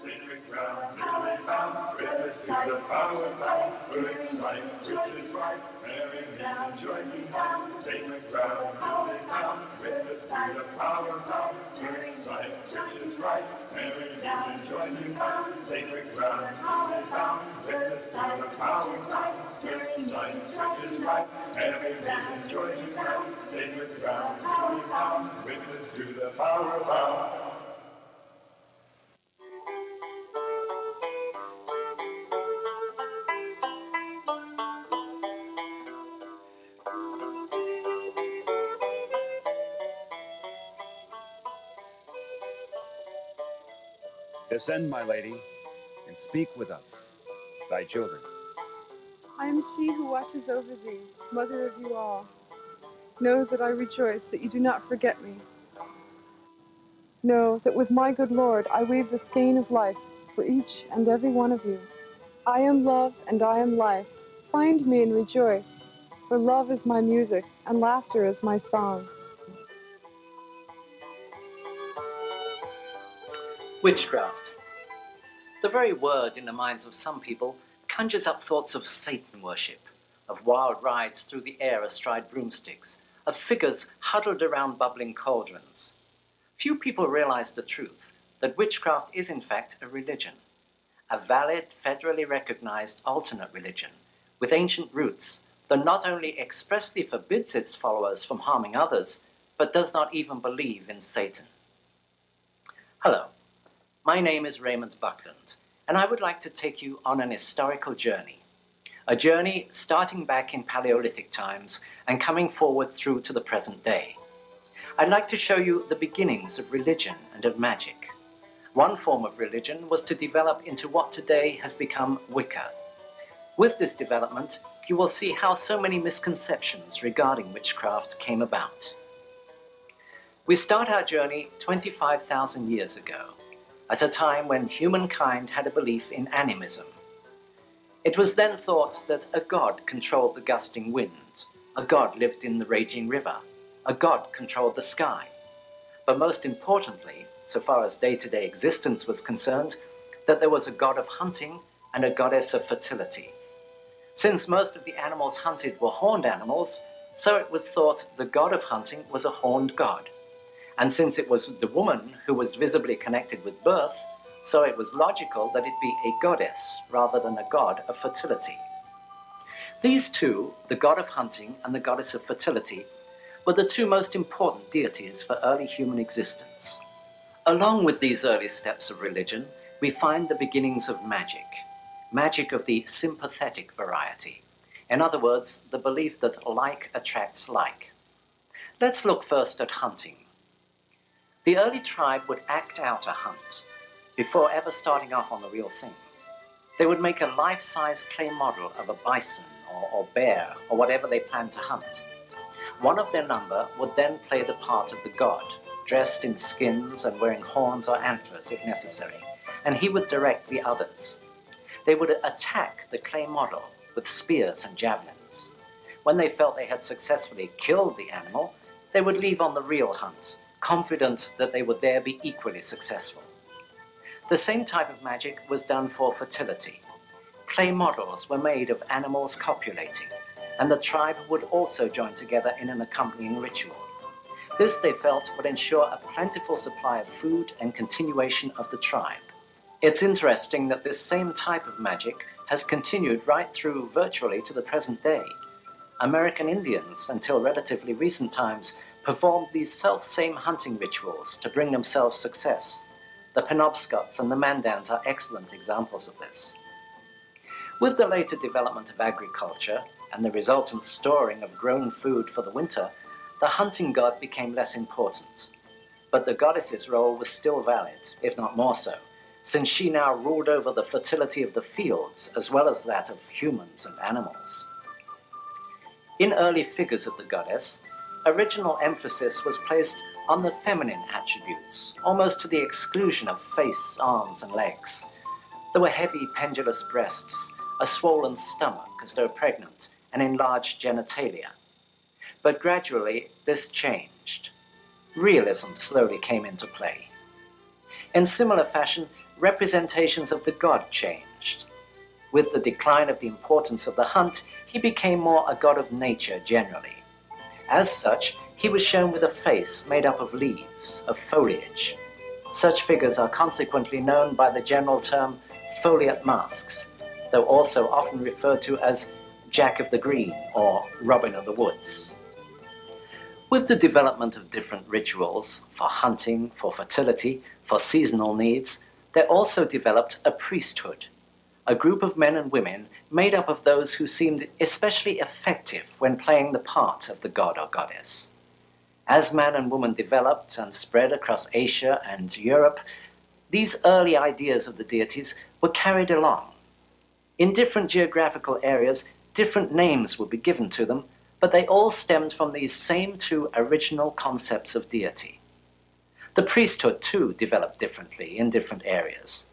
sacred ground, newly found, witness to the power found, brewing light, which is right, Mary means joy to find, sacred ground, newly found, witness to the power found, brewing light, which is right, Mary means joy to find, sacred ground, newly found, witness to the power found, brewing light, which is right, Mary means joy to find, sacred ground, newly found, witness to the power found. Descend, my lady, and speak with us, thy children. I am she who watches over thee, mother of you all. Know that I rejoice that you do not forget me. Know that with my good Lord I weave the skein of life for each and every one of you. I am love and I am life. Find me and rejoice, for love is my music and laughter is my song. Witchcraft. The very word in the minds of some people conjures up thoughts of Satan worship, of wild rides through the air astride broomsticks, of figures huddled around bubbling cauldrons. Few people realize the truth, that witchcraft is in fact a religion, a valid, federally recognized alternate religion, with ancient roots that not only expressly forbids its followers from harming others, but does not even believe in Satan. Hello. My name is Raymond Buckland, and I would like to take you on an historical journey. A journey starting back in Paleolithic times and coming forward through to the present day. I'd like to show you the beginnings of religion and of magic. One form of religion was to develop into what today has become Wicca. With this development, you will see how so many misconceptions regarding witchcraft came about. We start our journey 25,000 years ago, at a time when humankind had a belief in animism. It was then thought that a god controlled the gusting wind, a god lived in the raging river, a god controlled the sky. But most importantly, so far as day-to-day existence was concerned, that there was a god of hunting and a goddess of fertility. Since most of the animals hunted were horned animals, so it was thought the god of hunting was a horned god. And since it was the woman who was visibly connected with birth, so it was logical that it be a goddess rather than a god of fertility. These two, the god of hunting and the goddess of fertility, were the two most important deities for early human existence. Along with these early steps of religion, we find the beginnings of magic. Magic of the sympathetic variety. In other words, the belief that like attracts like. Let's look first at hunting. The early tribe would act out a hunt before ever starting off on the real thing. They would make a life-size clay model of a bison or bear or whatever they planned to hunt. One of their number would then play the part of the god, dressed in skins and wearing horns or antlers if necessary, and he would direct the others. They would attack the clay model with spears and javelins. When they felt they had successfully killed the animal, they would leave on the real hunt, confident that they would there be equally successful. The same type of magic was done for fertility. Clay models were made of animals copulating, and the tribe would also join together in an accompanying ritual. This, they felt, would ensure a plentiful supply of food and continuation of the tribe. It's interesting that this same type of magic has continued right through virtually to the present day. American Indians, until relatively recent times, performed these self-same hunting rituals to bring themselves success. The Penobscots and the Mandans are excellent examples of this. With the later development of agriculture and the resultant storing of grown food for the winter, the hunting god became less important. But the goddess's role was still valid, if not more so, since she now ruled over the fertility of the fields as well as that of humans and animals. In early figures of the goddess, original emphasis was placed on the feminine attributes, almost to the exclusion of face, arms, and legs. There were heavy pendulous breasts, a swollen stomach as though pregnant, and enlarged genitalia. But gradually this changed. Realism slowly came into play. In similar fashion, representations of the god changed. With the decline of the importance of the hunt, he became more a god of nature generally. As such, he was shown with a face made up of leaves, of foliage. Such figures are consequently known by the general term foliate masks, though also often referred to as Jack of the Green or Robin of the Woods. With the development of different rituals for hunting, for fertility, for seasonal needs, there also developed a priesthood, a group of men and women made up of those who seemed especially effective when playing the part of the god or goddess. As man and woman developed and spread across Asia and Europe, these early ideas of the deities were carried along. In different geographical areas, different names would be given to them, but they all stemmed from these same two original concepts of deity. The priesthood, too, developed differently in different areas.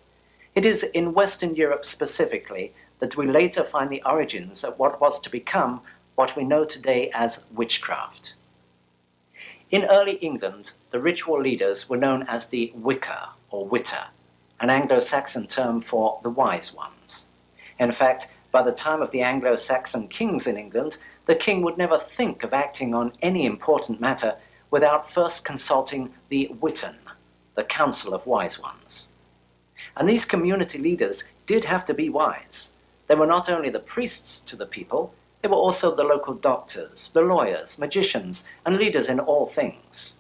It is in Western Europe specifically that we later find the origins of what was to become what we know today as witchcraft. In early England, the ritual leaders were known as the Wicca or Witta, an Anglo-Saxon term for the wise ones. In fact, by the time of the Anglo-Saxon kings in England, the king would never think of acting on any important matter without first consulting the Witan, the Council of Wise Ones. And these community leaders did have to be wise. They were not only the priests to the people, they were also the local doctors, the lawyers, magicians, and leaders in all things.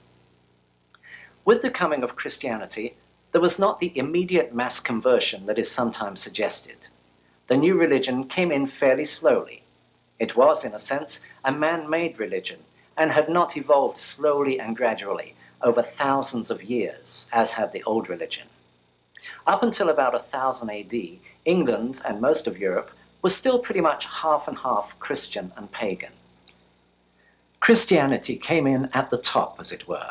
With the coming of Christianity, there was not the immediate mass conversion that is sometimes suggested. The new religion came in fairly slowly. It was, in a sense, a man-made religion, and had not evolved slowly and gradually over thousands of years, as had the old religion. Up until about 1000 AD, England and most of Europe was still pretty much half and half Christian and pagan. Christianity came in at the top, as it were.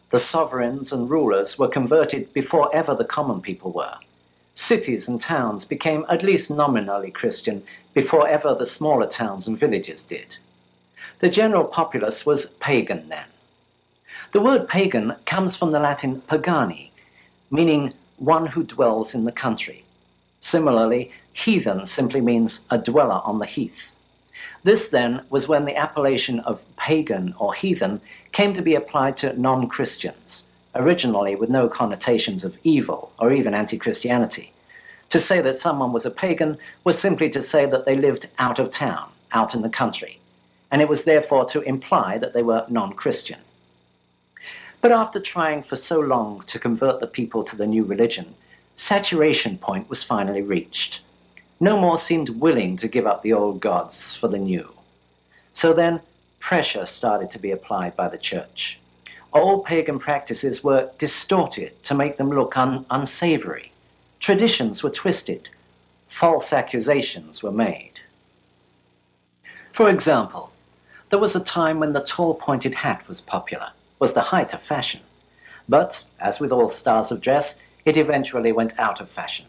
The sovereigns and rulers were converted before ever the common people were. Cities and towns became at least nominally Christian before ever the smaller towns and villages did. The general populace was pagan then. The word pagan comes from the Latin pagani, meaning one who dwells in the country. Similarly, heathen simply means a dweller on the heath. This then was when the appellation of pagan or heathen came to be applied to non-Christians, originally with no connotations of evil or even anti-Christianity. To say that someone was a pagan was simply to say that they lived out of town, out in the country, and it was therefore to imply that they were non-Christian. But after trying for so long to convert the people to the new religion, saturation point was finally reached. No more seemed willing to give up the old gods for the new. So then, pressure started to be applied by the church. All pagan practices were distorted to make them look unsavory. Traditions were twisted. False accusations were made. For example, there was a time when the tall pointed hat was popular, was the height of fashion. But, as with all styles of dress, it eventually went out of fashion.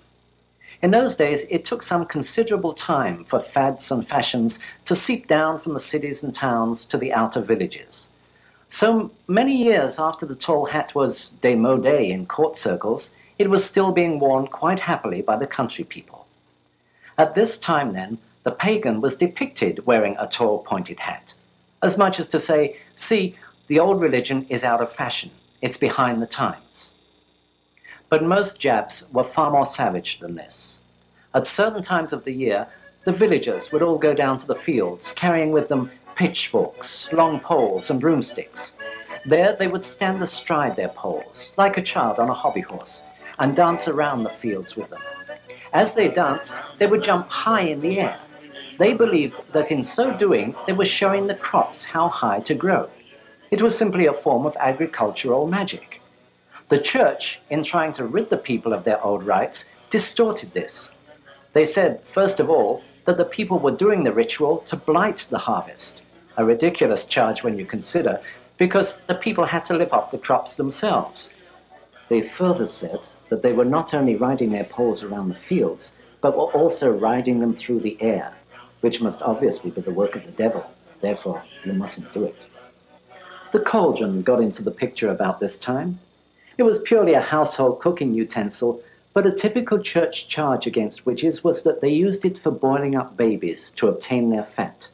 In those days, it took some considerable time for fads and fashions to seep down from the cities and towns to the outer villages. So many years after the tall hat was démodé in court circles, it was still being worn quite happily by the country people. At this time, then, the pagan was depicted wearing a tall pointed hat, as much as to say, see, the old religion is out of fashion, it's behind the times. But most Jabs were far more savage than this. At certain times of the year, the villagers would all go down to the fields, carrying with them pitchforks, long poles, and broomsticks. There they would stand astride their poles, like a child on a hobby horse, and dance around the fields with them. As they danced, they would jump high in the air. They believed that in so doing, they were showing the crops how high to grow. It was simply a form of agricultural magic. The church, in trying to rid the people of their old rites, distorted this. They said, first of all, that the people were doing the ritual to blight the harvest, a ridiculous charge when you consider, because the people had to live off the crops themselves. They further said that they were not only riding their poles around the fields, but were also riding them through the air, which must obviously be the work of the devil. Therefore, you mustn't do it. The cauldron got into the picture about this time. It was purely a household cooking utensil, but a typical church charge against witches was that they used it for boiling up babies to obtain their fat.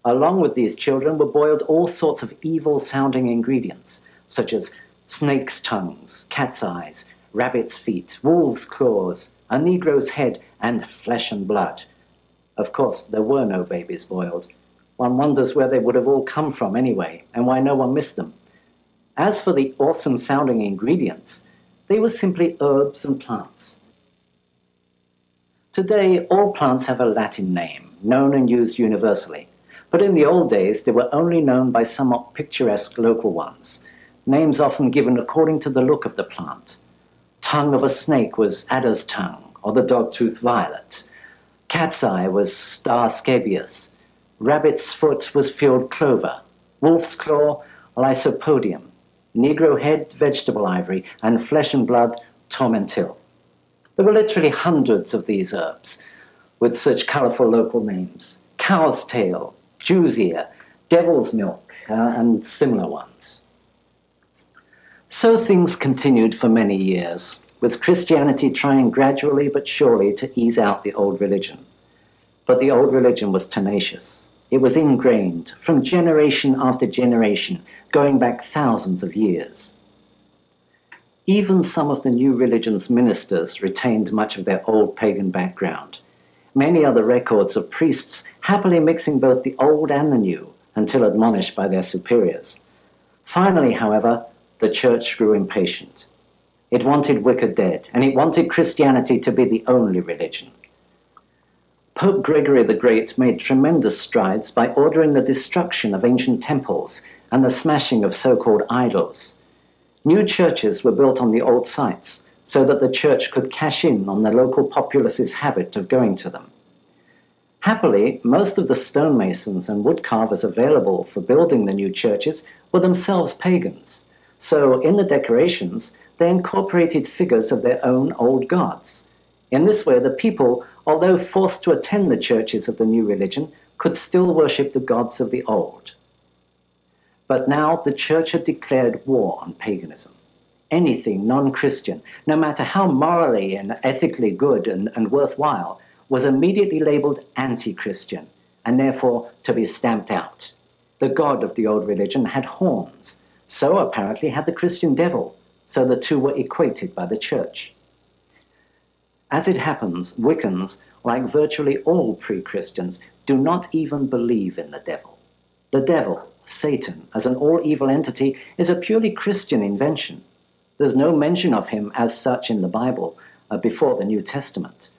Along with these children were boiled all sorts of evil-sounding ingredients, such as snake's tongues, cat's eyes, rabbit's feet, wolf's claws, a negro's head, and flesh and blood. Of course, there were no babies boiled. One wonders where they would have all come from anyway, and why no one missed them. As for the awesome-sounding ingredients, they were simply herbs and plants. Today, all plants have a Latin name, known and used universally. But in the old days, they were only known by somewhat picturesque local ones, names often given according to the look of the plant. Tongue of a snake was adder's tongue, or the dog-tooth violet. Cat's eye was star scabious. Rabbit's foot was field clover. Wolf's claw, lysopodium. Negro head, vegetable ivory, and flesh and blood, tormentil. There were literally hundreds of these herbs, with such colourful local names. Cow's tail, Jew's ear, devil's milk, and similar ones. So things continued for many years, with Christianity trying gradually but surely to ease out the old religion. But the old religion was tenacious. It was ingrained from generation after generation, going back thousands of years. Even some of the new religion's ministers retained much of their old pagan background. Many are the records of priests happily mixing both the old and the new until admonished by their superiors. Finally, however, the church grew impatient. It wanted Wicca dead, and it wanted Christianity to be the only religion. Pope Gregory the Great made tremendous strides by ordering the destruction of ancient temples and the smashing of so-called idols. New churches were built on the old sites so that the church could cash in on the local populace's habit of going to them. Happily, most of the stonemasons and woodcarvers available for building the new churches were themselves pagans. So, in the decorations, they incorporated figures of their own old gods. In this way, the people, although forced to attend the churches of the new religion, could still worship the gods of the old. But now the church had declared war on paganism. Anything non-Christian, no matter how morally and ethically good and worthwhile, was immediately labeled anti-Christian, and therefore to be stamped out. The god of the old religion had horns. So apparently had the Christian devil, so the two were equated by the church. As it happens, Wiccans, like virtually all pre-Christians, do not even believe in the devil. The devil, Satan, as an all-evil entity, is a purely Christian invention. There's no mention of him as such in the Bible before the New Testament.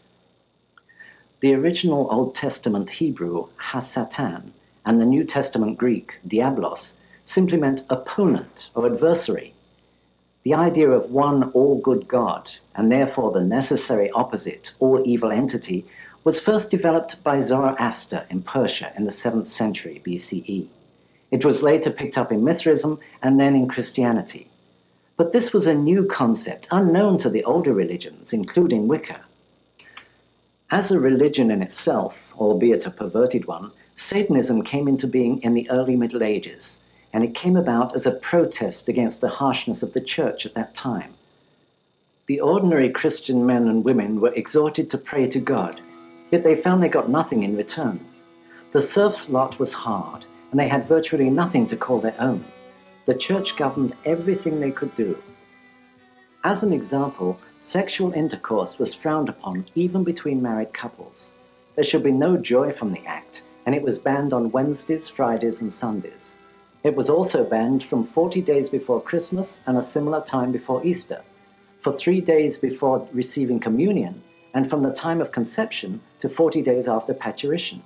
The original Old Testament Hebrew, ha-Satan, and the New Testament Greek, diablos, simply meant opponent or adversary. The idea of one all-good God, and therefore the necessary opposite, all-evil entity, was first developed by Zoroaster in Persia in the 7th century BCE. It was later picked up in Mithraism and then in Christianity. But this was a new concept, unknown to the older religions, including Wicca. As a religion in itself, albeit a perverted one, Satanism came into being in the early Middle Ages, and it came about as a protest against the harshness of the church at that time. The ordinary Christian men and women were exhorted to pray to God, yet they found they got nothing in return. The serfs' lot was hard, and they had virtually nothing to call their own. The church governed everything they could do. As an example, sexual intercourse was frowned upon even between married couples. There should be no joy from the act, and it was banned on Wednesdays, Fridays, and Sundays. It was also banned from 40 days before Christmas and a similar time before Easter, for 3 days before receiving communion, and from the time of conception to 40 days after parturition.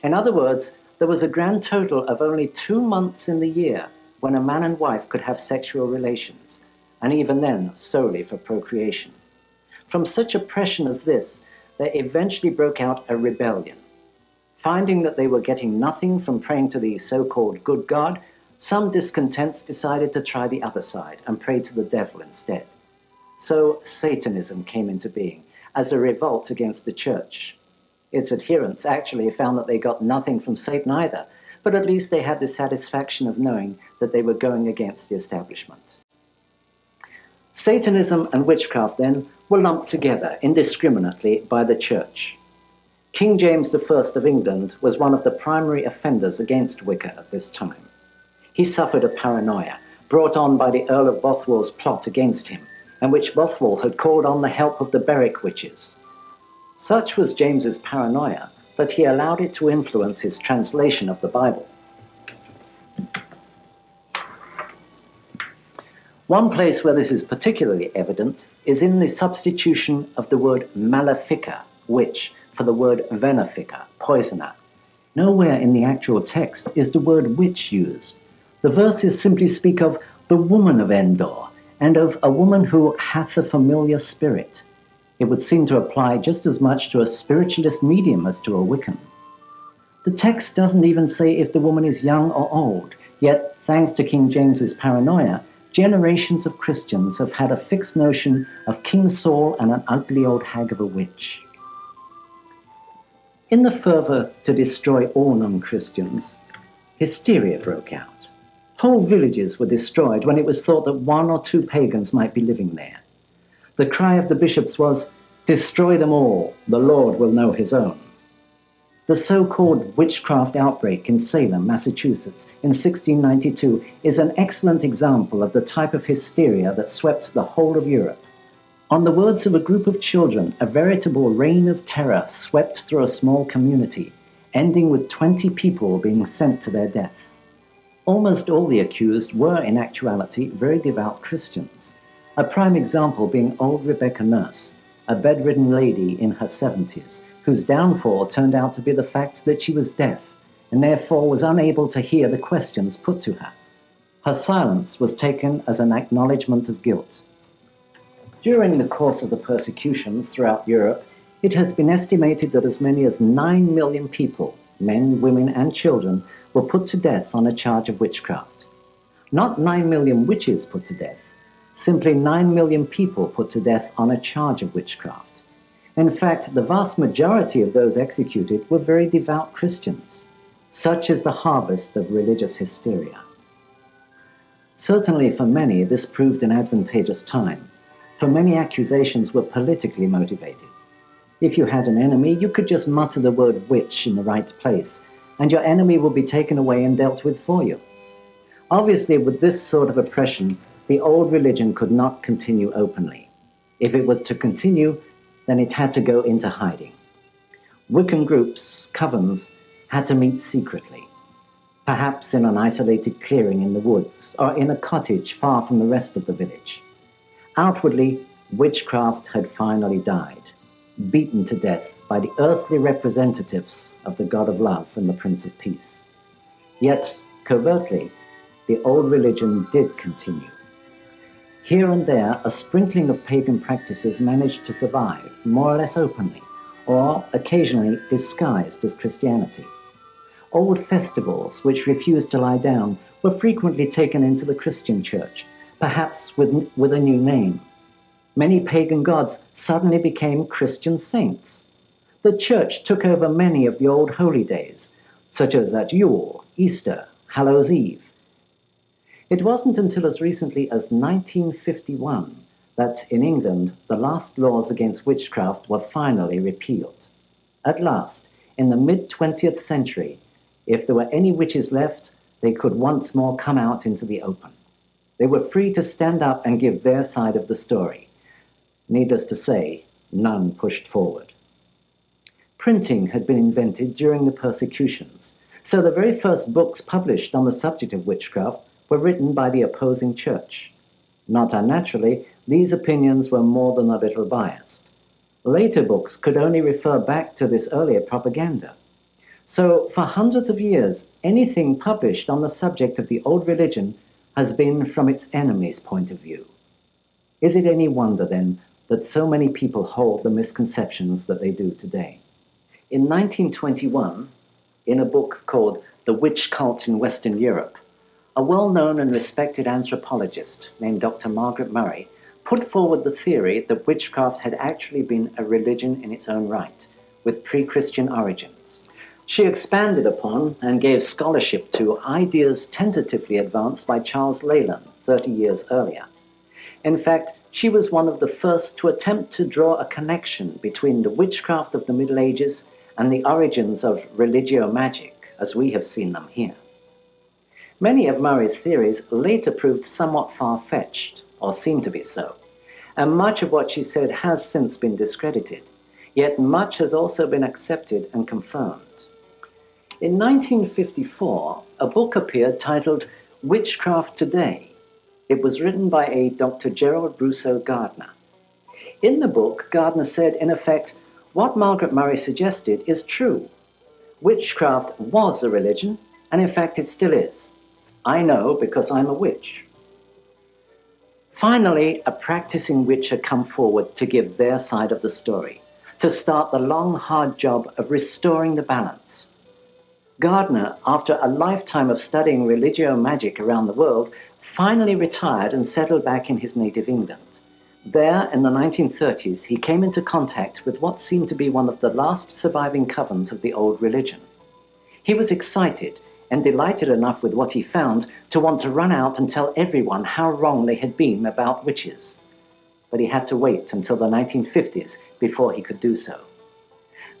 In other words, there was a grand total of only 2 months in the year when a man and wife could have sexual relations, and even then solely for procreation. From such oppression as this, there eventually broke out a rebellion. Finding that they were getting nothing from praying to the so-called good God, some discontents decided to try the other side and pray to the devil instead. So Satanism came into being as a revolt against the church. Its adherents actually found that they got nothing from Satan either, but at least they had the satisfaction of knowing that they were going against the establishment. Satanism and witchcraft, then, were lumped together indiscriminately by the Church. King James I of England was one of the primary offenders against Wicca at this time. He suffered a paranoia brought on by the Earl of Bothwell's plot against him, in which Bothwell had called on the help of the Berwick witches. Such was James's paranoia that he allowed it to influence his translation of the Bible. One place where this is particularly evident is in the substitution of the word malefica, witch, for the word venefica, poisoner. Nowhere in the actual text is the word witch used. The verses simply speak of the woman of Endor and of a woman who hath a familiar spirit. It would seem to apply just as much to a spiritualist medium as to a Wiccan. The text doesn't even say if the woman is young or old, yet, thanks to King James's paranoia, generations of Christians have had a fixed notion of King Saul and an ugly old hag of a witch. In the fervour to destroy all non-Christians, hysteria broke out. Whole villages were destroyed when it was thought that 1 or 2 pagans might be living there. The cry of the bishops was, "Destroy them all, the Lord will know his own." The so-called witchcraft outbreak in Salem, Massachusetts, in 1692 is an excellent example of the type of hysteria that swept the whole of Europe. On the words of a group of children, a veritable reign of terror swept through a small community, ending with 20 people being sent to their death. Almost all the accused were, in actuality, very devout Christians, a prime example being old Rebecca Nurse, a bedridden lady in her 70s, whose downfall turned out to be the fact that she was deaf and therefore was unable to hear the questions put to her. Her silence was taken as an acknowledgement of guilt. During the course of the persecutions throughout Europe, it has been estimated that as many as 9 million people, men, women, and children, were put to death on a charge of witchcraft. Not 9 million witches put to death, simply 9 million people put to death on a charge of witchcraft. In fact, the vast majority of those executed were very devout Christians. Such is the harvest of religious hysteria. Certainly for many, this proved an advantageous time, for many accusations were politically motivated. If you had an enemy, you could just mutter the word witch in the right place, and your enemy would be taken away and dealt with for you. Obviously, with this sort of oppression, the old religion could not continue openly. If it was to continue, then it had to go into hiding. Wiccan groups, covens, had to meet secretly, perhaps in an isolated clearing in the woods or in a cottage far from the rest of the village. Outwardly, witchcraft had finally died, beaten to death by the earthly representatives of the God of Love and the Prince of Peace. Yet, covertly, the old religion did continue. Here and there, a sprinkling of pagan practices managed to survive, more or less openly, or occasionally disguised as Christianity. Old festivals, which refused to lie down, were frequently taken into the Christian church, perhaps with a new name. Many pagan gods suddenly became Christian saints. The church took over many of the old holy days, such as at Yule, Easter, Hallows Eve. It wasn't until as recently as 1951 that in England the last laws against witchcraft were finally repealed. At last, in the mid-20th century, if there were any witches left, they could once more come out into the open. They were free to stand up and give their side of the story. Needless to say, none pushed forward. Printing had been invented during the persecutions, so the very first books published on the subject of witchcraft were written by the opposing church. Not unnaturally, these opinions were more than a little biased. Later books could only refer back to this earlier propaganda. So, for hundreds of years, anything published on the subject of the old religion has been from its enemy's point of view. Is it any wonder, then, that so many people hold the misconceptions that they do today? In 1921, in a book called The Witch Cult in Western Europe, a well-known and respected anthropologist named Dr. Margaret Murray put forward the theory that witchcraft had actually been a religion in its own right, with pre-Christian origins. She expanded upon and gave scholarship to ideas tentatively advanced by Charles Leland 30 years earlier. In fact, she was one of the first to attempt to draw a connection between the witchcraft of the Middle Ages and the origins of religio-magic, as we have seen them here. Many of Murray's theories later proved somewhat far-fetched, or seemed to be so, and much of what she said has since been discredited, yet much has also been accepted and confirmed. In 1954, a book appeared titled Witchcraft Today. It was written by a Dr. Gerald Rousseau Gardner. In the book, Gardner said, in effect, what Margaret Murray suggested is true. Witchcraft was a religion, and in fact it still is. I know because I'm a witch. Finally, a practicing witch had come forward to give their side of the story, to start the long, hard job of restoring the balance. Gardner, after a lifetime of studying religio-magic around the world, finally retired and settled back in his native England. There, in the 1930s, he came into contact with what seemed to be one of the last surviving covens of the old religion. He was excited and delighted enough with what he found to want to run out and tell everyone how wrong they had been about witches. But he had to wait until the 1950s before he could do so.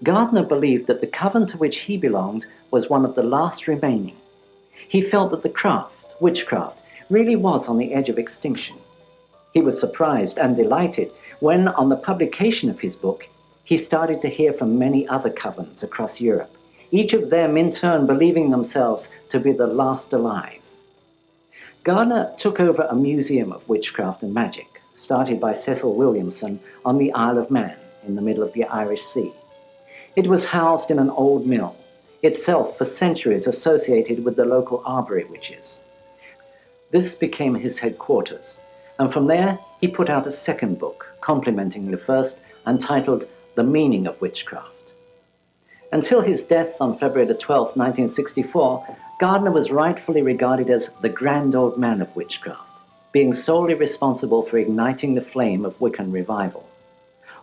Gardner believed that the coven to which he belonged was one of the last remaining. He felt that the craft, witchcraft, really was on the edge of extinction. He was surprised and delighted when, on the publication of his book, he started to hear from many other covens across Europe, each of them in turn believing themselves to be the last alive. Gardner took over a museum of witchcraft and magic, started by Cecil Williamson on the Isle of Man in the middle of the Irish Sea. It was housed in an old mill, itself for centuries associated with the local Arbory witches. This became his headquarters, and from there he put out a second book, complementing the first, entitled The Meaning of Witchcraft. Until his death on February 12, 1964, Gardner was rightfully regarded as the grand old man of witchcraft, being solely responsible for igniting the flame of Wiccan revival.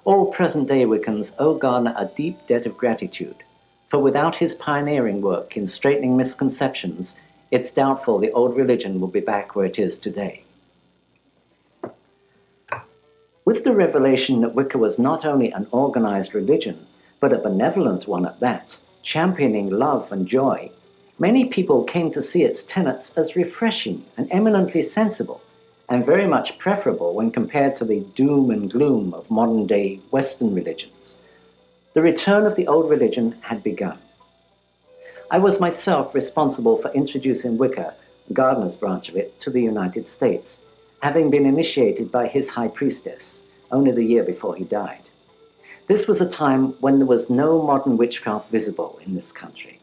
All present-day Wiccans owe Gardner a deep debt of gratitude, for without his pioneering work in straightening misconceptions, it's doubtful the old religion will be back where it is today. With the revelation that Wicca was not only an organized religion, but a benevolent one at that, championing love and joy, many people came to see its tenets as refreshing and eminently sensible, and very much preferable when compared to the doom and gloom of modern-day Western religions. The return of the old religion had begun. I was myself responsible for introducing Wicca, Gardner's branch of it, to the United States, having been initiated by his high priestess only the year before he died. This was a time when there was no modern witchcraft visible in this country.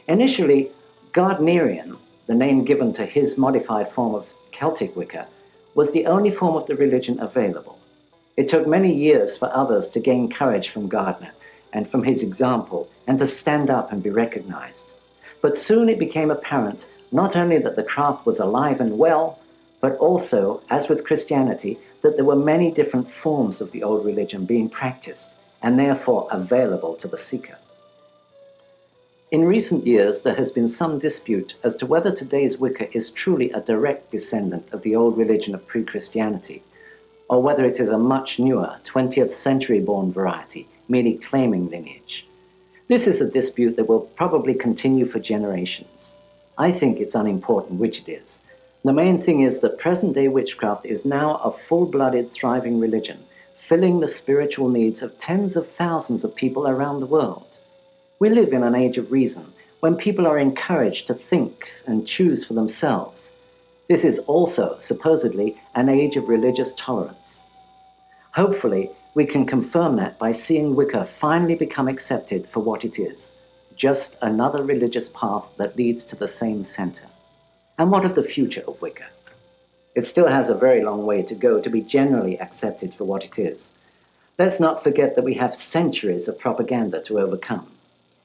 Initially, Gardnerian, the name given to his modified form of Celtic Wicca, was the only form of the religion available. It took many years for others to gain courage from Gardner and from his example and to stand up and be recognized. But soon it became apparent not only that the craft was alive and well, but also, as with Christianity, that there were many different forms of the old religion being practiced and therefore available to the seeker. In recent years, there has been some dispute as to whether today's Wicca is truly a direct descendant of the old religion of pre-Christianity, or whether it is a much newer, 20th century-born variety, merely claiming lineage. This is a dispute that will probably continue for generations. I think it's unimportant which it is. The main thing is that present-day witchcraft is now a full-blooded, thriving religion, filling the spiritual needs of tens of thousands of people around the world. We live in an age of reason, when people are encouraged to think and choose for themselves. This is also, supposedly, an age of religious tolerance. Hopefully, we can confirm that by seeing Wicca finally become accepted for what it is, just another religious path that leads to the same center. And what of the future of Wicca? It still has a very long way to go to be generally accepted for what it is. Let's not forget that we have centuries of propaganda to overcome.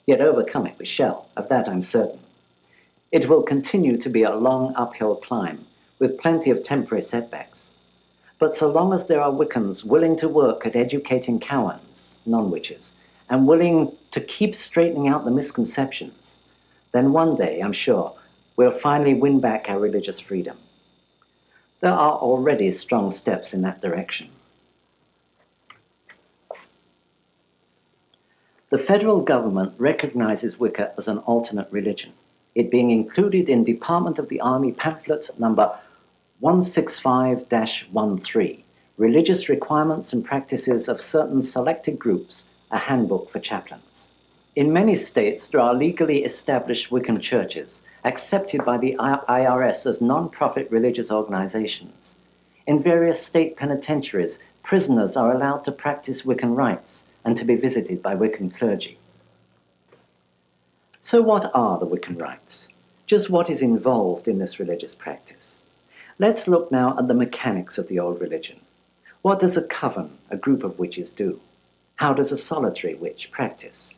Yet overcome it we shall, of that I'm certain. It will continue to be a long uphill climb, with plenty of temporary setbacks. But so long as there are Wiccans willing to work at educating cowans, non-witches, and willing to keep straightening out the misconceptions, then one day, I'm sure, we'll finally win back our religious freedom. There are already strong steps in that direction. The federal government recognizes Wicca as an alternate religion, it being included in Department of the Army pamphlet number 165-13, Religious Requirements and Practices of Certain Selected Groups, a Handbook for Chaplains. In many states, there are legally established Wiccan churches, accepted by the IRS as non-profit religious organizations. In various state penitentiaries, prisoners are allowed to practice Wiccan rites and to be visited by Wiccan clergy. So what are the Wiccan rites? Just what is involved in this religious practice? Let's look now at the mechanics of the old religion. What does a coven, a group of witches, do? How does a solitary witch practice?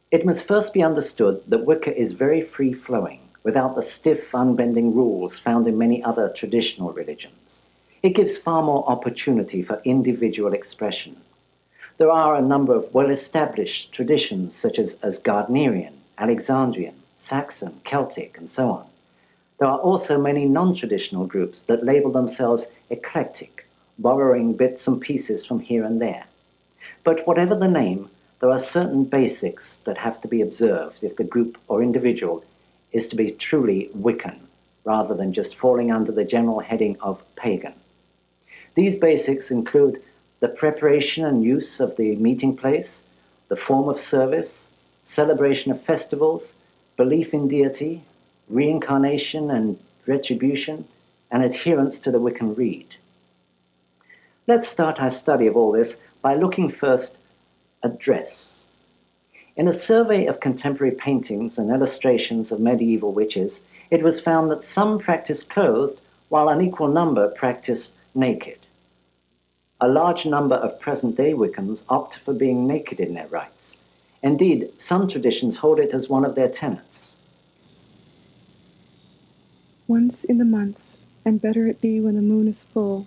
It must first be understood that Wicca is very free-flowing, without the stiff, unbending rules found in many other traditional religions. It gives far more opportunity for individual expression. There are a number of well-established traditions such as Gardnerian, Alexandrian, Saxon, Celtic, and so on. There are also many non-traditional groups that label themselves eclectic, borrowing bits and pieces from here and there. But whatever the name, there are certain basics that have to be observed if the group or individual is to be truly Wiccan, rather than just falling under the general heading of pagan. These basics include the preparation and use of the meeting place, the form of service, celebration of festivals, belief in deity, reincarnation and retribution, and adherence to the Wiccan rede. Let's start our study of all this by looking first at dress. In a survey of contemporary paintings and illustrations of medieval witches, it was found that some practiced clothed, while an equal number practiced naked. A large number of present-day Wiccans opt for being naked in their rites. Indeed, some traditions hold it as one of their tenets. Once in the month, and better it be when the moon is full,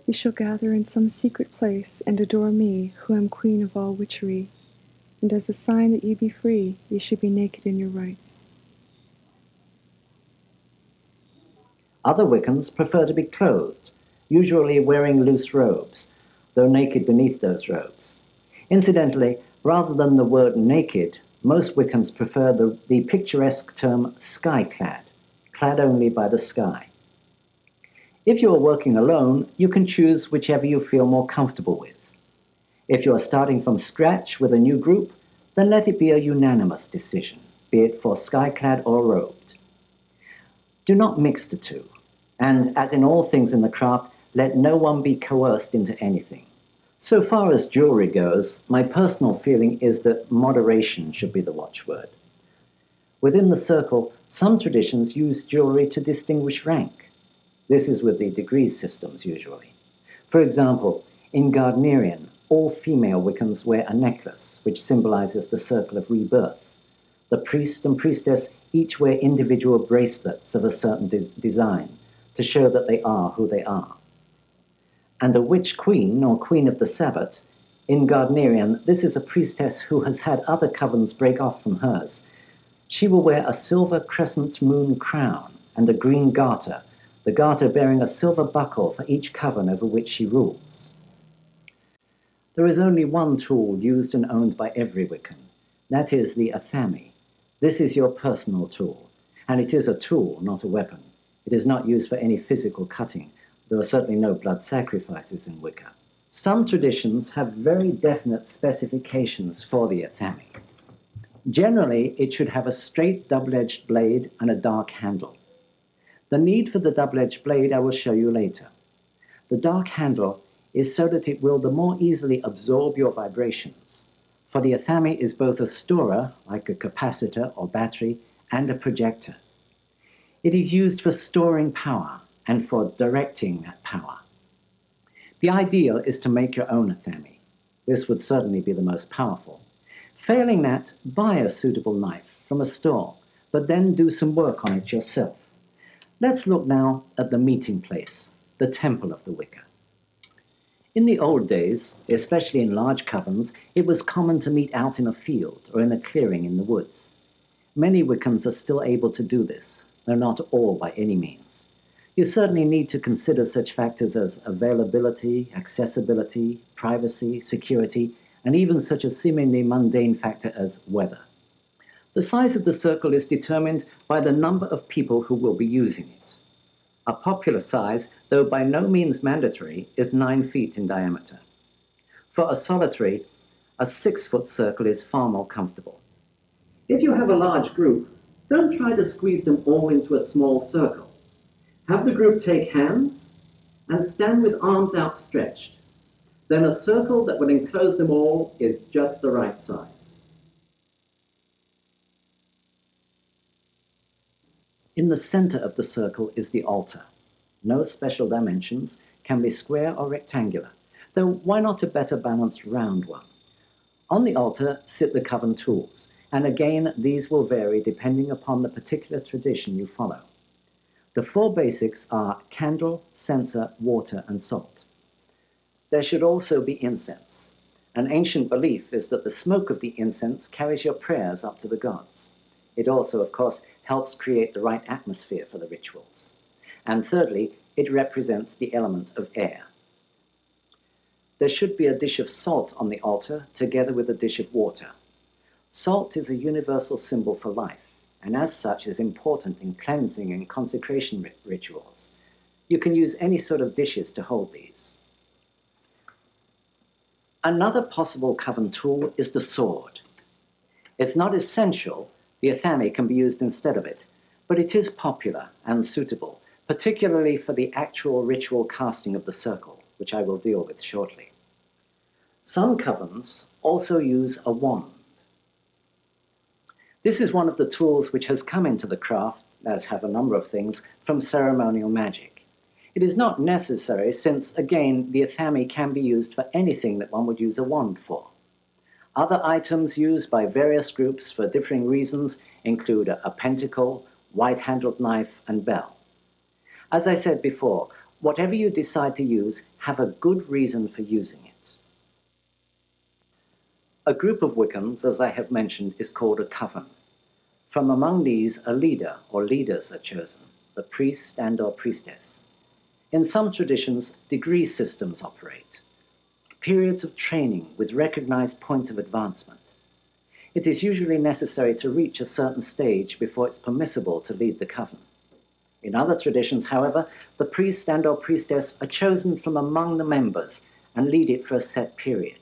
ye shall gather in some secret place and adore me, who am queen of all witchery. And as a sign that ye be free, ye should be naked in your rites. Other Wiccans prefer to be clothed, usually wearing loose robes, though naked beneath those robes. Incidentally, rather than the word naked, most Wiccans prefer the picturesque term sky-clad, clad only by the sky. If you are working alone, you can choose whichever you feel more comfortable with. If you are starting from scratch with a new group, then let it be a unanimous decision, be it for sky-clad or robed. Do not mix the two, and as in all things in the craft, let no one be coerced into anything. So far as jewelry goes, my personal feeling is that moderation should be the watchword. Within the circle, some traditions use jewelry to distinguish rank. This is with the degree systems usually. For example, in Gardnerian, all female Wiccans wear a necklace, which symbolizes the circle of rebirth. The priest and priestess each wear individual bracelets of a certain design to show that they are who they are. And a witch queen, or queen of the Sabbath, in Gardnerian, this is a priestess who has had other covens break off from hers. She will wear a silver crescent moon crown and a green garter, the garter bearing a silver buckle for each coven over which she rules. There is only one tool used and owned by every Wiccan. That is the athame. This is your personal tool, and it is a tool, not a weapon. It is not used for any physical cutting. There are certainly no blood sacrifices in Wicca. Some traditions have very definite specifications for the athame. Generally, it should have a straight double-edged blade and a dark handle. The need for the double-edged blade I will show you later. The dark handle is so that it will the more easily absorb your vibrations, for the athame is both a storer, like a capacitor or battery, and a projector. It is used for storing power and for directing that power. The ideal is to make your own athame. This would certainly be the most powerful. Failing that, buy a suitable knife from a store, but then do some work on it yourself. Let's look now at the meeting place, the temple of the Wicca. In the old days, especially in large covens, it was common to meet out in a field or in a clearing in the woods. Many Wiccans are still able to do this, though not all by any means. You certainly need to consider such factors as availability, accessibility, privacy, security, and even such a seemingly mundane factor as weather. The size of the circle is determined by the number of people who will be using it. A popular size, though by no means mandatory, is 9 feet in diameter. For a solitary, a 6-foot circle is far more comfortable. If you have a large group, don't try to squeeze them all into a small circle. Have the group take hands and stand with arms outstretched. Then a circle that will enclose them all is just the right size. In the center of the circle is the altar. No special dimensions, can be square or rectangular, though why not a better balanced round one? On the altar sit the coven tools, and again these will vary depending upon the particular tradition you follow. The 4 basics are candle, censer, water, and salt. There should also be incense. An ancient belief is that the smoke of the incense carries your prayers up to the gods. It also, of course, helps create the right atmosphere for the rituals. And thirdly, it represents the element of air. There should be a dish of salt on the altar together with a dish of water. Salt is a universal symbol for life, and as such is important in cleansing and consecration rituals. You can use any sort of dishes to hold these. Another possible coven tool is the sword. It's not essential, the athame can be used instead of it, but it is popular and suitable, particularly for the actual ritual casting of the circle, which I will deal with shortly. Some covens also use a wand. This is one of the tools which has come into the craft, as have a number of things, from ceremonial magic. It is not necessary since, again, the athame can be used for anything that one would use a wand for. Other items used by various groups for differing reasons include a pentacle, white-handled knife, and bell. As I said before, whatever you decide to use, have a good reason for using it. A group of Wiccans, as I have mentioned, is called a coven. From among these, a leader or leaders are chosen, the priest and or priestess. In some traditions, degree systems operate, periods of training with recognized points of advancement. It is usually necessary to reach a certain stage before it's permissible to lead the coven. In other traditions, however, the priest and or priestess are chosen from among the members and lead it for a set period.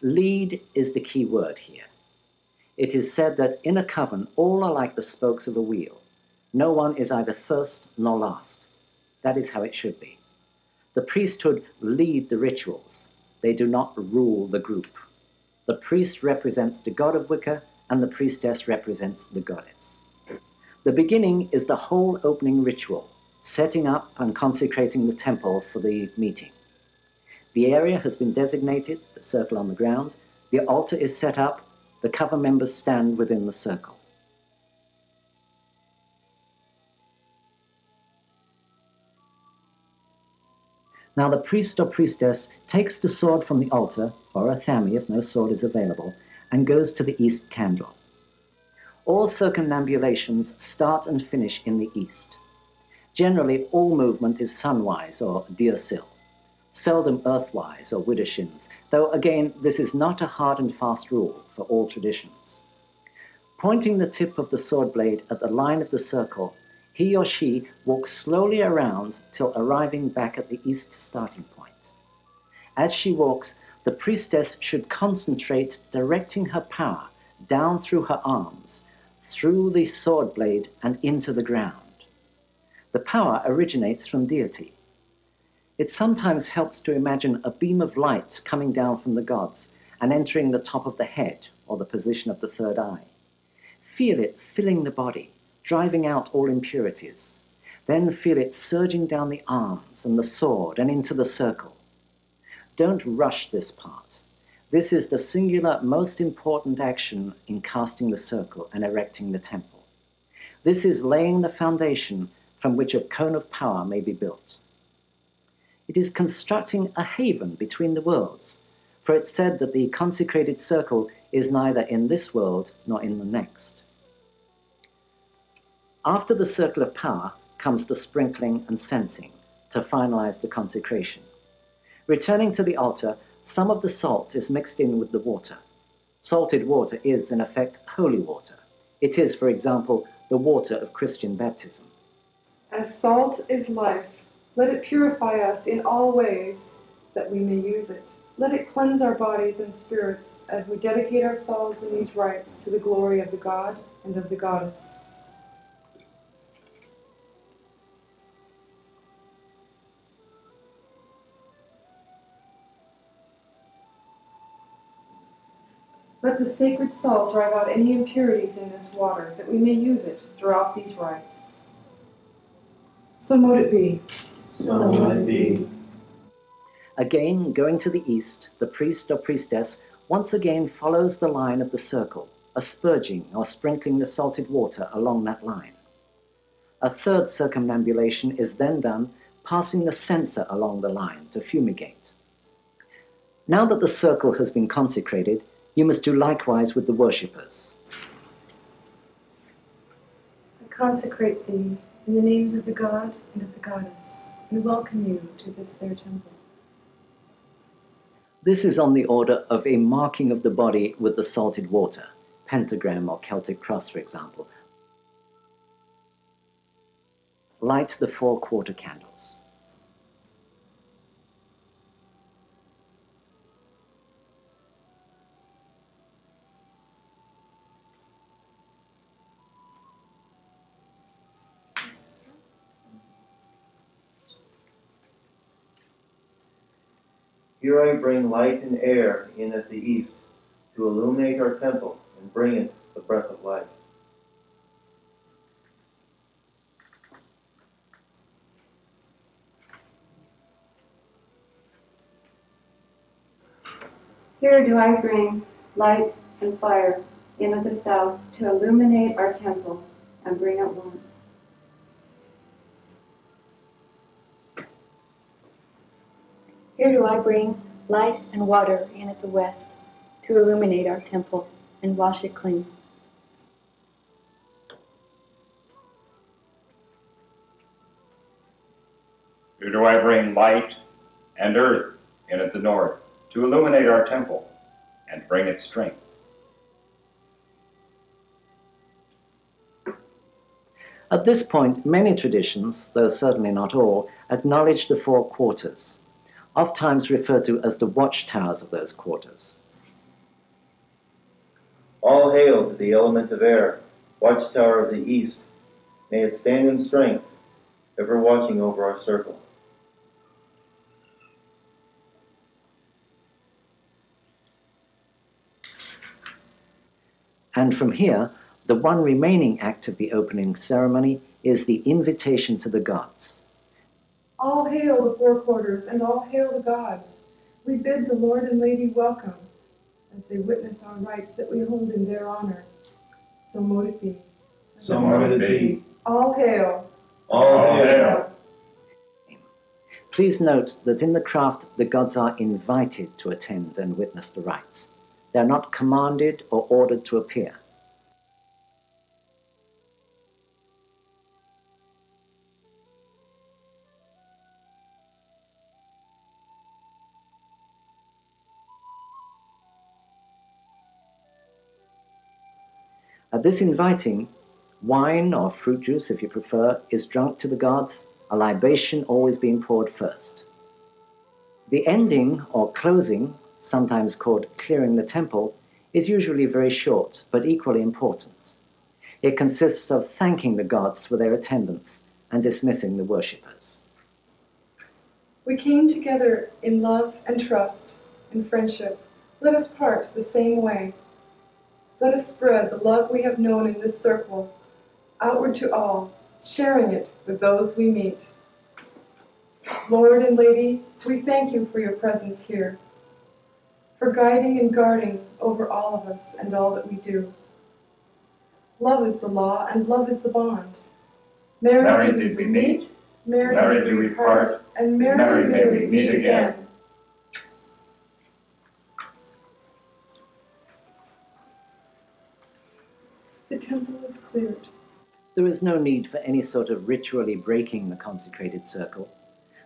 Lead is the key word here. It is said that in a coven, all are like the spokes of a wheel. No one is either first nor last. That is how it should be. The priesthood lead the rituals. They do not rule the group. The priest represents the god of Wicca, and the priestess represents the goddess. The beginning is the whole opening ritual, setting up and consecrating the temple for the meeting. The area has been designated, the circle on the ground. The altar is set up. The coven members stand within the circle. Now the priest or priestess takes the sword from the altar, or a athame if no sword is available, and goes to the east candle. All circumambulations start and finish in the east. Generally, all movement is sunwise or deersill, seldom earthwise or widdershins, though again, this is not a hard and fast rule for all traditions. Pointing the tip of the sword blade at the line of the circle, he or she walks slowly around till arriving back at the east starting point. As she walks, the priestess should concentrate directing her power down through her arms, through the sword blade and into the ground. The power originates from deity. It sometimes helps to imagine a beam of light coming down from the gods and entering the top of the head or the position of the third eye. Feel it filling the body, driving out all impurities. Then feel it surging down the arms and the sword and into the circle. Don't rush this part. This is the singular most important action in casting the circle and erecting the temple. This is laying the foundation from which a cone of power may be built. It is constructing a haven between the worlds, for it's said that the consecrated circle is neither in this world nor in the next. After the circle of power comes to sprinkling and censing to finalize the consecration. Returning to the altar, some of the salt is mixed in with the water. Salted water is, in effect, holy water. It is, for example, the water of Christian baptism. As salt is life, let it purify us in all ways that we may use it. Let it cleanse our bodies and spirits as we dedicate ourselves in these rites to the glory of the God and of the Goddess. Let the sacred salt drive out any impurities in this water, that we may use it throughout these rites. So mote it be. So mote it be. Again, going to the east, the priest or priestess once again follows the line of the circle, asperging or sprinkling the salted water along that line. A third circumambulation is then done, passing the censer along the line to fumigate. Now that the circle has been consecrated, you must do likewise with the worshippers. I consecrate thee in the names of the God and of the Goddess, and welcome you to this their temple. This is on the order of a marking of the body with the salted water, pentagram or Celtic cross, for example. Light the 4 quarter candles. Here I bring light and air in at the east, to illuminate our temple and bring it the breath of life. Here do I bring light and fire in at the south to illuminate our temple and bring it warmth. Here do I bring light and water in at the west to illuminate our temple and wash it clean. Here do I bring light and earth in at the north to illuminate our temple and bring it strength. At this point, many traditions, though certainly not all, acknowledge the 4 quarters, oftentimes referred to as the watchtowers of those quarters. All hail to the element of air, watchtower of the east. May it stand in strength, ever watching over our circle. And from here, the one remaining act of the opening ceremony is the invitation to the gods. All hail the 4 quarters, and all hail the gods. We bid the Lord and Lady welcome, as they witness our rites that we hold in their honor. So mote it be. So mote it be. All hail. All hail. Please note that in the craft, the gods are invited to attend and witness the rites. They are not commanded or ordered to appear. At this inviting, wine or fruit juice, if you prefer, is drunk to the gods, a libation always being poured first. The ending or closing, sometimes called clearing the temple, is usually very short but equally important. It consists of thanking the gods for their attendance and dismissing the worshippers. We came together in love and trust and friendship. Let us part the same way. Let us spread the love we have known in this circle outward to all, sharing it with those we meet. Lord and Lady, we thank you for your presence here, for guiding and guarding over all of us and all that we do. Love is the law, and love is the bond. Married did we meet, married do we part, and married may we meet again. The temple is cleared. There is no need for any sort of ritually breaking the consecrated circle.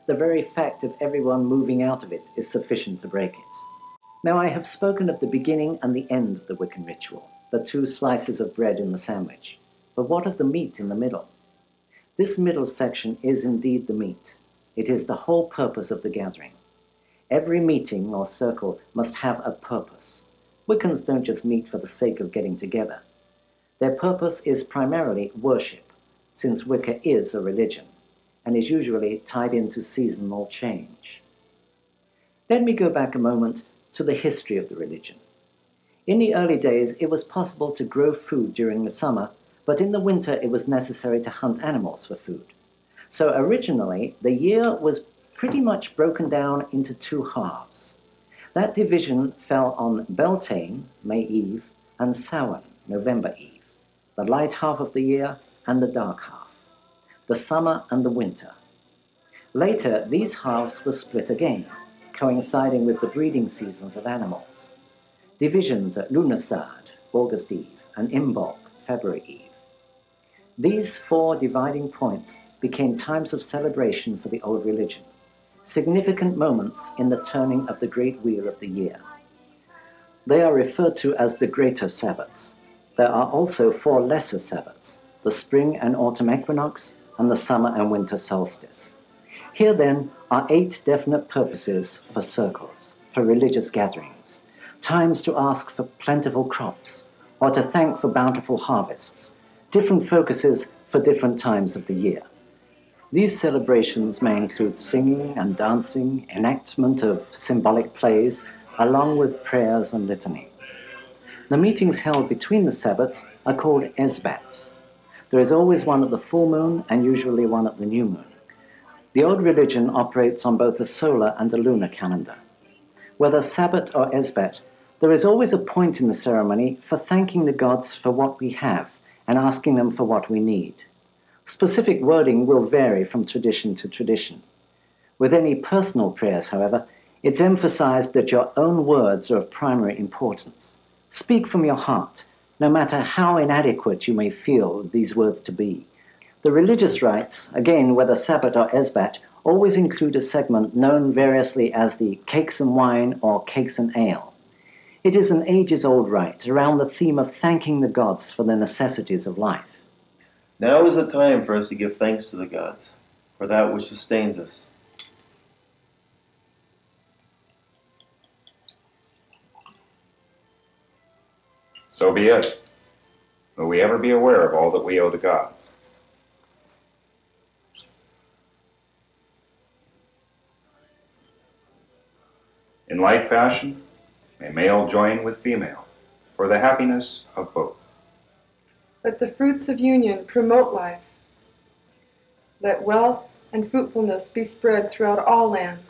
The very fact of everyone moving out of it is sufficient to break it. Now, I have spoken of the beginning and the end of the Wiccan ritual, the 2 slices of bread in the sandwich. But what of the meat in the middle? This middle section is indeed the meat. It is the whole purpose of the gathering. Every meeting or circle must have a purpose. Wiccans don't just meet for the sake of getting together. Their purpose is primarily worship, since Wicca is a religion, and is usually tied into seasonal change. Let me go back a moment to the history of the religion. In the early days, it was possible to grow food during the summer, but in the winter it was necessary to hunt animals for food. So originally, the year was pretty much broken down into 2 halves. That division fell on Beltane, May Eve, and Samhain, November Eve, the light half of the year and the dark half, the summer and the winter. Later, these halves were split again, coinciding with the breeding seasons of animals. Divisions at Lughnasadh, August Eve, and Imbolc, February Eve. These 4 dividing points became times of celebration for the old religion, significant moments in the turning of the great wheel of the year. They are referred to as the greater Sabbats. There are also 4 lesser Sabbats, the spring and autumn equinox, and the summer and winter solstice. Here then are 8 definite purposes for circles, for religious gatherings, times to ask for plentiful crops, or to thank for bountiful harvests, different focuses for different times of the year. These celebrations may include singing and dancing, enactment of symbolic plays, along with prayers and litany. The meetings held between the Sabbats are called Esbats. There is always one at the full moon and usually one at the new moon. The old religion operates on both a solar and a lunar calendar. Whether Sabbat or Esbat, there is always a point in the ceremony for thanking the gods for what we have and asking them for what we need. Specific wording will vary from tradition to tradition. With any personal prayers, however, it's emphasized that your own words are of primary importance. Speak from your heart, no matter how inadequate you may feel these words to be. The religious rites, again, whether Sabbat or Esbat, always include a segment known variously as the cakes and wine or cakes and ale. It is an ages-old rite around the theme of thanking the gods for the necessities of life. Now is the time for us to give thanks to the gods, for that which sustains us. So be it. Will we ever be aware of all that we owe the gods? In like fashion, may male join with female, for the happiness of both. Let the fruits of union promote life. Let wealth and fruitfulness be spread throughout all lands.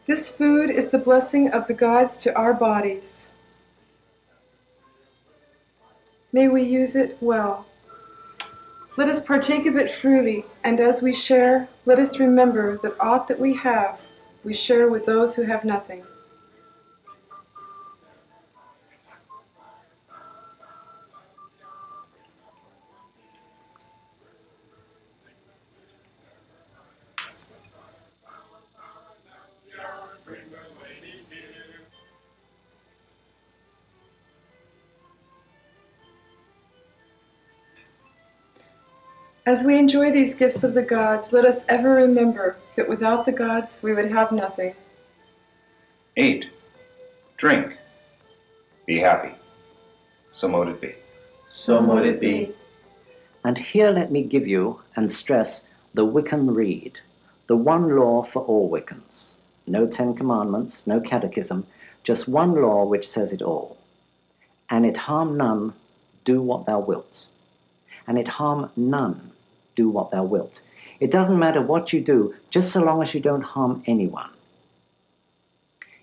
This food is the blessing of the gods to our bodies. May we use it well. Let us partake of it freely, and as we share, let us remember that aught that we have, we share with those who have nothing. As we enjoy these gifts of the gods, let us ever remember that without the gods we would have nothing. Eat, drink, be happy. So mote it be. So mote it be. And here let me give you and stress the Wiccan Rede, the one law for all Wiccans. No 10 Commandments, no catechism, just one law which says it all. And it harm none, do what thou wilt. And it harm none, do what thou wilt. It doesn't matter what you do, just so long as you don't harm anyone.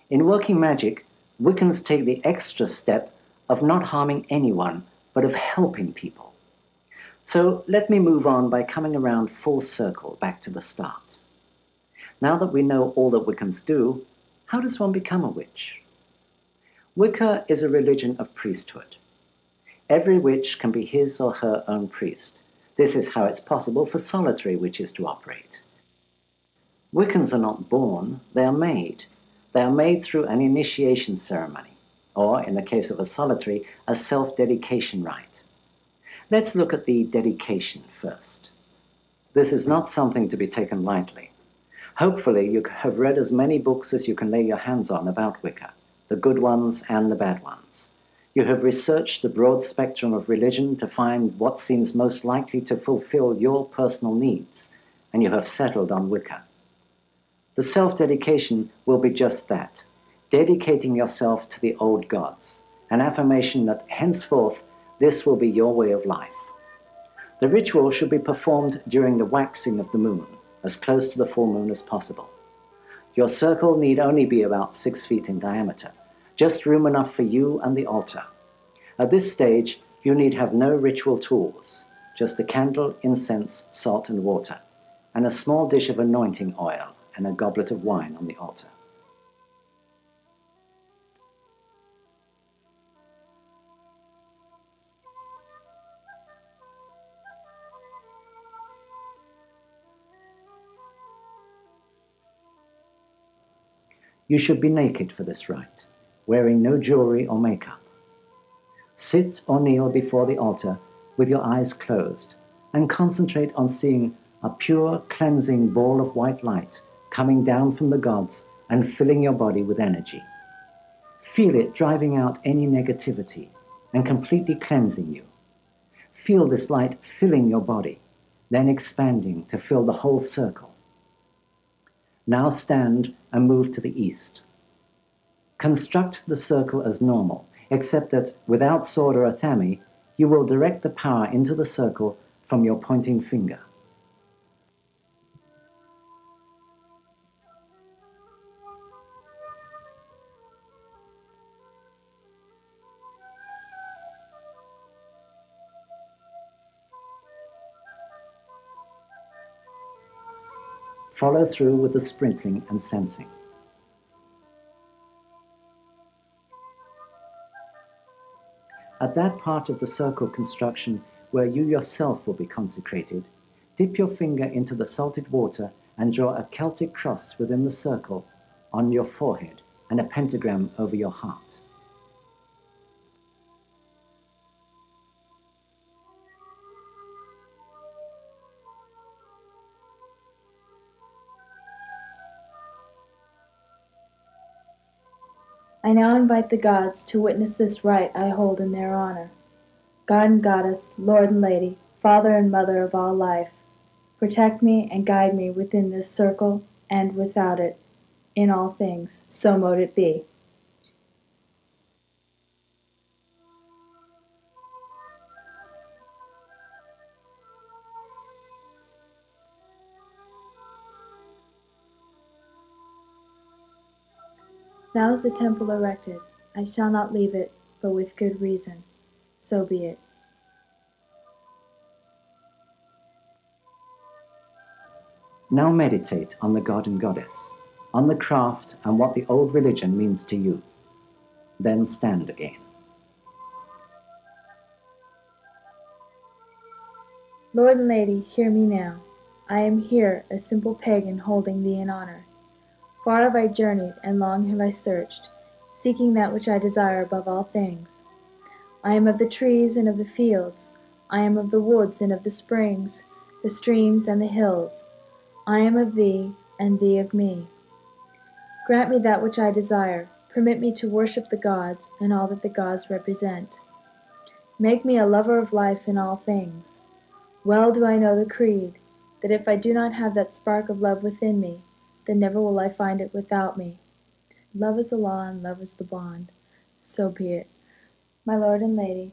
In working magic, Wiccans take the extra step of not harming anyone, but of helping people. So let me move on by coming around full circle back to the start. Now that we know all that Wiccans do, how does one become a witch? Wicca is a religion of priesthood. Every witch can be his or her own priest. This is how it's possible for solitary witches to operate. Wiccans are not born, they are made. They are made through an initiation ceremony, or, in the case of a solitary, a self-dedication rite. Let's look at the dedication first. This is not something to be taken lightly. Hopefully you have read as many books as you can lay your hands on about Wicca, the good ones and the bad ones. You have researched the broad spectrum of religion to find what seems most likely to fulfill your personal needs, and you have settled on Wicca. The self-dedication will be just that, dedicating yourself to the old gods, an affirmation that henceforth this will be your way of life. The ritual should be performed during the waxing of the moon, as close to the full moon as possible. Your circle need only be about 6 feet in diameter, just room enough for you and the altar. At this stage, you need have no ritual tools, just a candle, incense, salt and water, and a small dish of anointing oil and a goblet of wine on the altar. You should be naked for this rite, wearing no jewelry or makeup. Sit or kneel before the altar with your eyes closed and concentrate on seeing a pure, cleansing ball of white light coming down from the gods and filling your body with energy. Feel it driving out any negativity and completely cleansing you. Feel this light filling your body, then expanding to fill the whole circle. Now stand and move to the east. Construct the circle as normal, except that without sword or athame, you will direct the power into the circle from your pointing finger. Follow through with the sprinkling and censing. At that part of the circle construction where you yourself will be consecrated, dip your finger into the salted water and draw a Celtic cross within the circle on your forehead and a pentagram over your heart. I now invite the gods to witness this rite I hold in their honor. God and Goddess, Lord and Lady, Father and Mother of all life, protect me and guide me within this circle and without it, in all things, so mote it be. Now is the temple erected. I shall not leave it, but with good reason. So be it. Now meditate on the god and goddess, on the craft and what the old religion means to you. Then stand again. Lord and Lady, hear me now. I am here, a simple pagan holding thee in honor. Far have I journeyed, and long have I searched, seeking that which I desire above all things. I am of the trees and of the fields. I am of the woods and of the springs, the streams and the hills. I am of thee, and thee of me. Grant me that which I desire. Permit me to worship the gods and all that the gods represent. Make me a lover of life in all things. Well do I know the creed, that if I do not have that spark of love within me, then never will I find it without me. Love is the law and love is the bond. So be it. My lord and lady,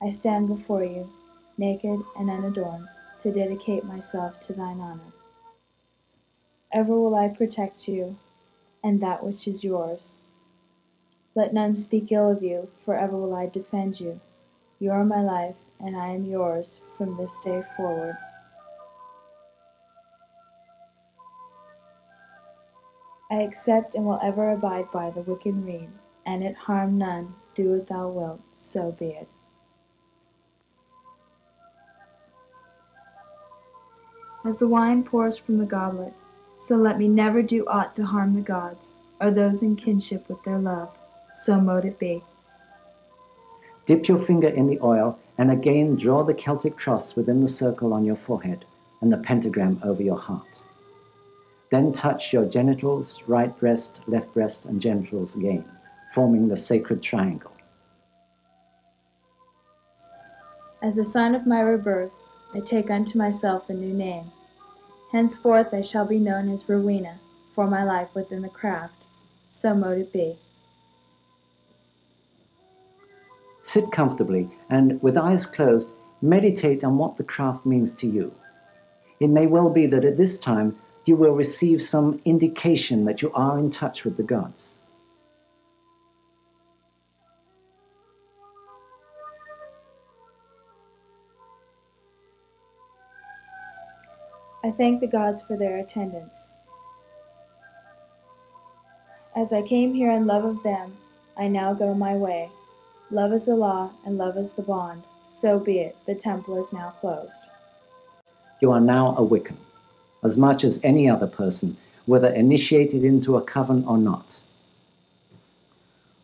I stand before you, naked and unadorned, to dedicate myself to thine honor. Ever will I protect you, and that which is yours. Let none speak ill of you, for ever will I defend you. You are my life, and I am yours from this day forward. I accept and will ever abide by the Wiccan rede, and it harm none, do what thou wilt, so be it. As the wine pours from the goblet, so let me never do aught to harm the gods, or those in kinship with their love, so mote it be. Dip your finger in the oil, and again draw the Celtic cross within the circle on your forehead, and the pentagram over your heart. Then touch your genitals, right breast, left breast, and genitals again, forming the sacred triangle. As the sign of my rebirth, I take unto myself a new name. Henceforth I shall be known as Rowena, for my life within the craft. So mote it be. Sit comfortably, and with eyes closed, meditate on what the craft means to you. It may well be that at this time you will receive some indication that you are in touch with the gods. I thank the gods for their attendance. As I came here in love of them, I now go my way. Love is the law, and love is the bond. So be it. The temple is now closed. You are now a Wiccan, as much as any other person, whether initiated into a coven or not.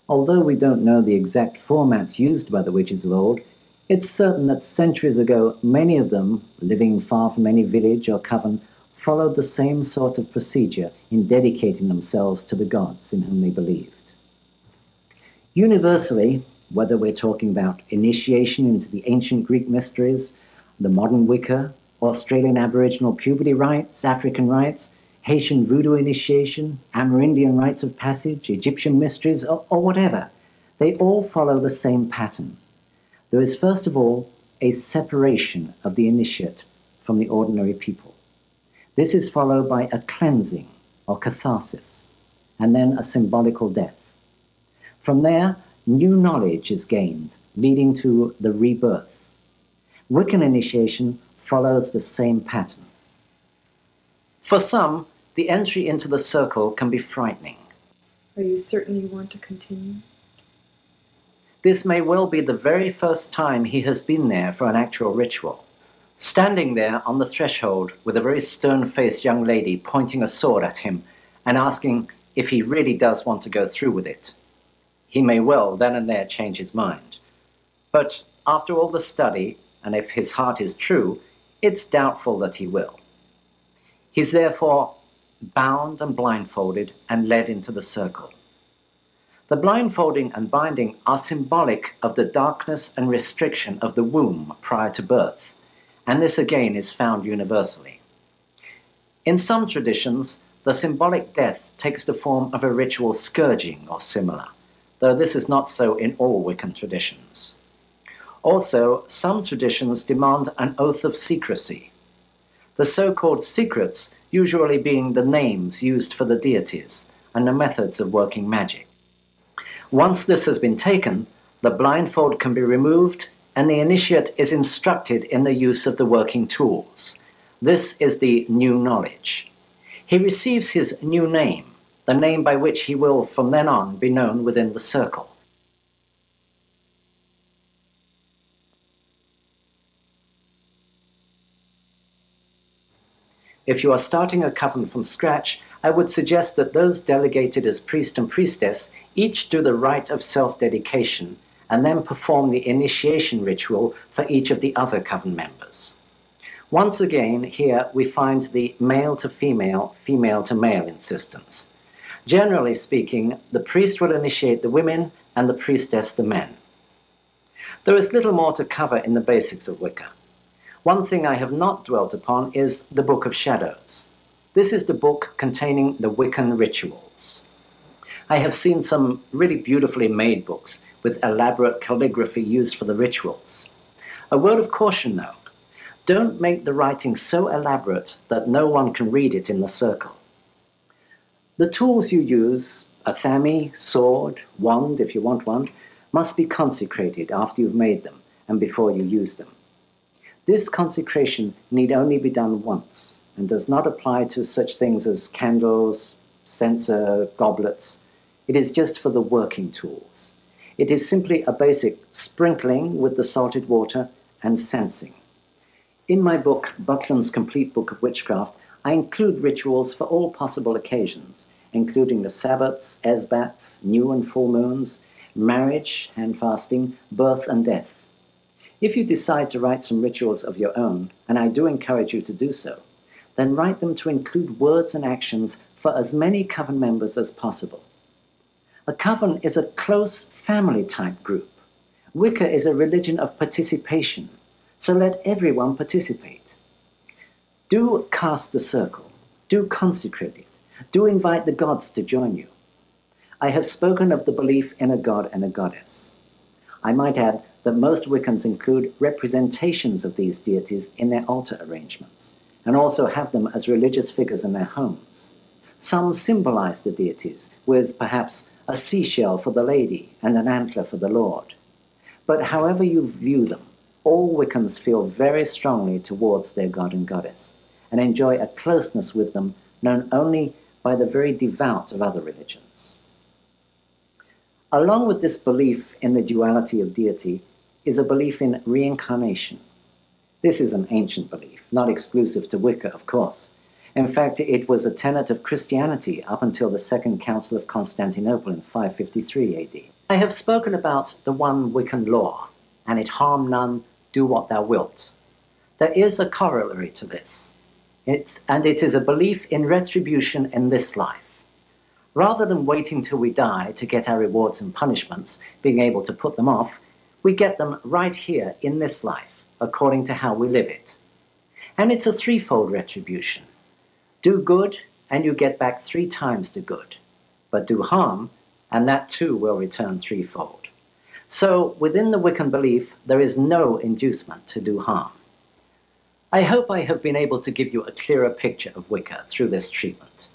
Although we don't know the exact formats used by the witches of old, it's certain that centuries ago, many of them, living far from any village or coven, followed the same sort of procedure in dedicating themselves to the gods in whom they believed. Universally, whether we're talking about initiation into the ancient Greek mysteries, the modern Wicca, Australian Aboriginal puberty rites, African rites, Haitian voodoo initiation, Amerindian rites of passage, Egyptian mysteries, or whatever, they all follow the same pattern. There is first of all a separation of the initiate from the ordinary people. This is followed by a cleansing or catharsis, and then a symbolical death. From there, new knowledge is gained, leading to the rebirth. Wiccan initiation follows the same pattern. For some, the entry into the circle can be frightening. Are you certain you want to continue? This may well be the very first time he has been there for an actual ritual. Standing there on the threshold with a very stern-faced young lady pointing a sword at him and asking if he really does want to go through with it. He may well then and there change his mind. But after all the study, and if his heart is true, it's doubtful that he will. He's therefore bound and blindfolded and led into the circle. The blindfolding and binding are symbolic of the darkness and restriction of the womb prior to birth, and this again is found universally. In some traditions, the symbolic death takes the form of a ritual scourging or similar, though this is not so in all Wiccan traditions. Also, some traditions demand an oath of secrecy, the so-called secrets usually being the names used for the deities and the methods of working magic. Once this has been taken, the blindfold can be removed and the initiate is instructed in the use of the working tools. This is the new knowledge. He receives his new name, the name by which he will from then on be known within the circle. If you are starting a coven from scratch, I would suggest that those delegated as priest and priestess each do the rite of self-dedication and then perform the initiation ritual for each of the other coven members. Once again, here we find the male to female, female to male insistence. Generally speaking, the priest will initiate the women and the priestess the men. There is little more to cover in the basics of Wicca. One thing I have not dwelt upon is the Book of Shadows. This is the book containing the Wiccan rituals. I have seen some really beautifully made books with elaborate calligraphy used for the rituals. A word of caution though, don't make the writing so elaborate that no one can read it in the circle. The tools you use, a thami, sword, wand if you want one, must be consecrated after you've made them and before you use them. This consecration need only be done once and does not apply to such things as candles, censer, goblets. It is just for the working tools. It is simply a basic sprinkling with the salted water and censing. In my book, Buckland's Complete Book of Witchcraft, I include rituals for all possible occasions, including the Sabbats, Esbats, new and full moons, marriage, hand fasting, birth and death. If you decide to write some rituals of your own, and I do encourage you to do so, then write them to include words and actions for as many coven members as possible. A coven is a close family-type group. Wicca is a religion of participation, so let everyone participate. Do cast the circle. Do consecrate it. Do invite the gods to join you. I have spoken of the belief in a god and a goddess. I might add that most Wiccans include representations of these deities in their altar arrangements, and also have them as religious figures in their homes. Some symbolize the deities with perhaps a seashell for the lady and an antler for the lord. But however you view them, all Wiccans feel very strongly towards their god and goddess, and enjoy a closeness with them known only by the very devout of other religions. Along with this belief in the duality of deity is a belief in reincarnation. This is an ancient belief, not exclusive to Wicca, of course. In fact, it was a tenet of Christianity up until the Second Council of Constantinople in 553 AD. I have spoken about the one Wiccan law, and it harm none, do what thou wilt. There is a corollary to this, and it is a belief in retribution in this life. Rather than waiting till we die to get our rewards and punishments, being able to put them off, we get them right here in this life, according to how we live it. And it's a threefold retribution. Do good, and you get back 3 times the good. But do harm, and that too will return threefold. So, within the Wiccan belief, there is no inducement to do harm. I hope I have been able to give you a clearer picture of Wicca through this treatment.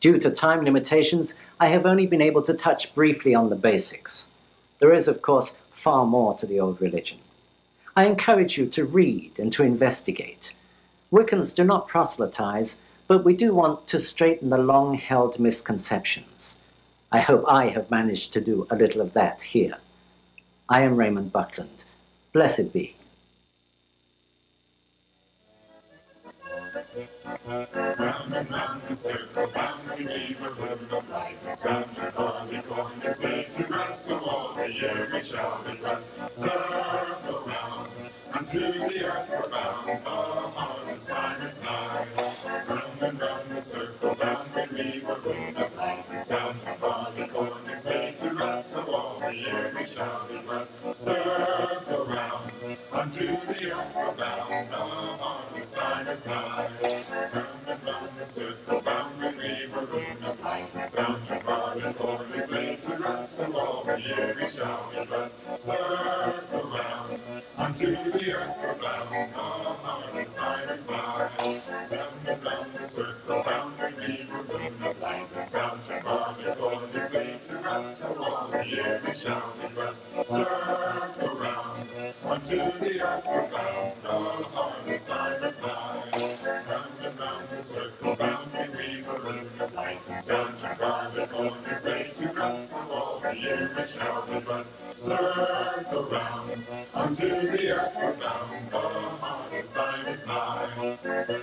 Due to time limitations, I have only been able to touch briefly on the basics. There is, of course, far more to the old religion. I encourage you to read and to investigate. Wiccans do not proselytize, but we do want to straighten the long-held misconceptions. I hope I have managed to do a little of that here. I am Raymond Buckland. Blessed be. Round and round the circle, round we leave a room of light, and sound your body on its way to us, so all the year we shall be blessed. Circle round, unto the earth we're bound, the harvest time is nigh. Round and round the circle, round we leave a room of light, and sound your body on its way to us, so all the year we shall be blessed. Circle round, unto the earth we're bound, the harvest time is nigh. Round and round the circle, round we leave a room of light, and sound your body on its way to us, so all the year we shall be blessed. Circle round, unto the earth we're bound, the harvest time is nigh. Round and round the circle, round we leave a room of light, and sound your body on its way to us, so all the year we shall be blessed. Circle round, unto the earth we're bound, the harvest time is nigh. Round and round the circle, round we weave a room of light, and sound your body on its way to us, so all the year we shall be blessed. Circle round, unto the earth we're bound, the harvest time is nigh.